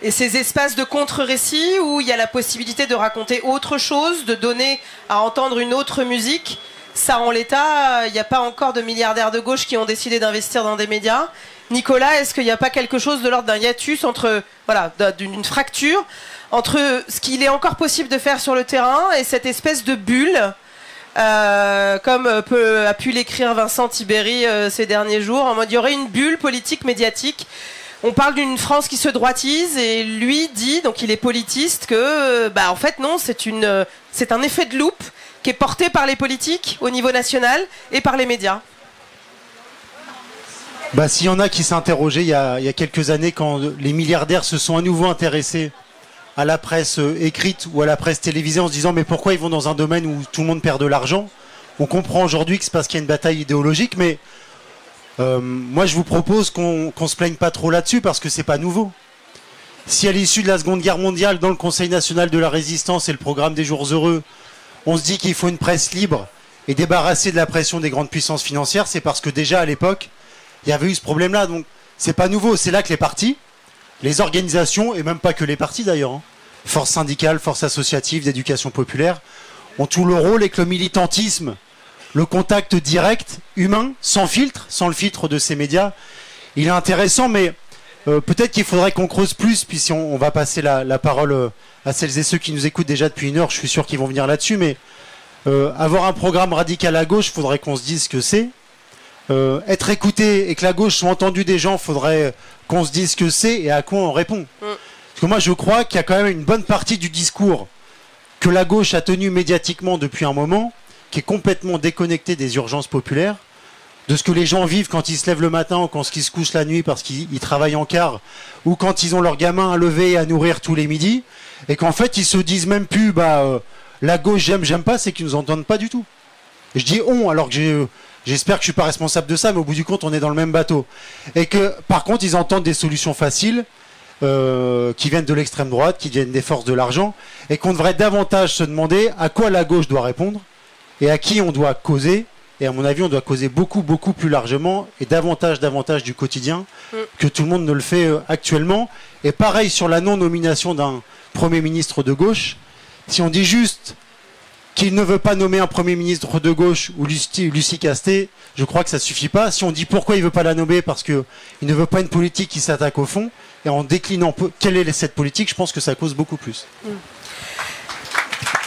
et ces espaces de contre-récit où il y a la possibilité de raconter autre chose, de donner à entendre une autre musique. Ça, en l'état, il n'y a pas encore de milliardaires de gauche qui ont décidé d'investir dans des médias. Nicolas, est-ce qu'il n'y a pas quelque chose de l'ordre d'un hiatus d'une fracture entre ce qu'il est encore possible de faire sur le terrain et cette espèce de bulle, comme a pu l'écrire Vincent Tibéry ces derniers jours, en mode il y aurait une bulle politique médiatique. On parle d'une France qui se droitise et lui dit, donc il est politiste, que en fait non, c'est un effet de loupe qui est porté par les politiques au niveau national et par les médias. S'il y en a qui s'interrogeaient il y a quelques années quand les milliardaires se sont à nouveau intéressés à la presse écrite ou à la presse télévisée en se disant mais pourquoi ils vont dans un domaine où tout le monde perd de l'argent. On comprend aujourd'hui que c'est parce qu'il y a une bataille idéologique, mais moi je vous propose qu'on se plaigne pas trop là-dessus parce que c'est pas nouveau. Si à l'issue de la Seconde Guerre mondiale, dans le Conseil national de la résistance et le programme des jours heureux, on se dit qu'il faut une presse libre et débarrassée de la pression des grandes puissances financières, c'est parce que déjà à l'époque, il y avait eu ce problème-là. Donc c'est pas nouveau, c'est là que les partis, les organisations, et même pas que les partis d'ailleurs, hein, forces syndicales, forces associatives, d'éducation populaire, ont tout le rôle et que le militantisme, le contact direct, humain, sans filtre, sans le filtre de ces médias, il est intéressant, mais peut-être qu'il faudrait qu'on creuse plus, puis si on va passer la parole à celles et ceux qui nous écoutent déjà depuis 1 heure, je suis sûr qu'ils vont venir là-dessus, mais avoir un programme radical à gauche, faudrait qu'on se dise ce que c'est. Être écouté et que la gauche soit entendue des gens, faudrait qu'on se dise ce que c'est et à quoi on répond. Parce que moi je crois qu'il y a quand même une bonne partie du discours que la gauche a tenu médiatiquement depuis un moment, qui est complètement déconnecté des urgences populaires, de ce que les gens vivent quand ils se lèvent le matin ou quand ils se couchent la nuit parce qu'ils travaillent en quart, ou quand ils ont leurs gamins à lever et à nourrir tous les midis, et qu'en fait ils se disent même plus la gauche j'aime pas, c'est qu'ils nous entendent pas du tout. Et je dis on, alors que j'espère que je suis pas responsable de ça, mais au bout du compte on est dans le même bateau. Et que par contre ils entendent des solutions faciles qui viennent de l'extrême droite, qui viennent des forces de l'argent, et qu'on devrait davantage se demander à quoi la gauche doit répondre et à qui on doit causer. Et à mon avis, on doit causer beaucoup plus largement et davantage du quotidien que tout le monde ne le fait actuellement. Et pareil sur la non-nomination d'un Premier ministre de gauche. Si on dit juste qu'il ne veut pas nommer un Premier ministre de gauche ou Lucie Castet, je crois que ça suffit pas. Si on dit pourquoi il veut pas la nommer, parce qu'il ne veut pas une politique qui s'attaque au fond, et en déclinant quelle est cette politique, je pense que ça cause beaucoup plus.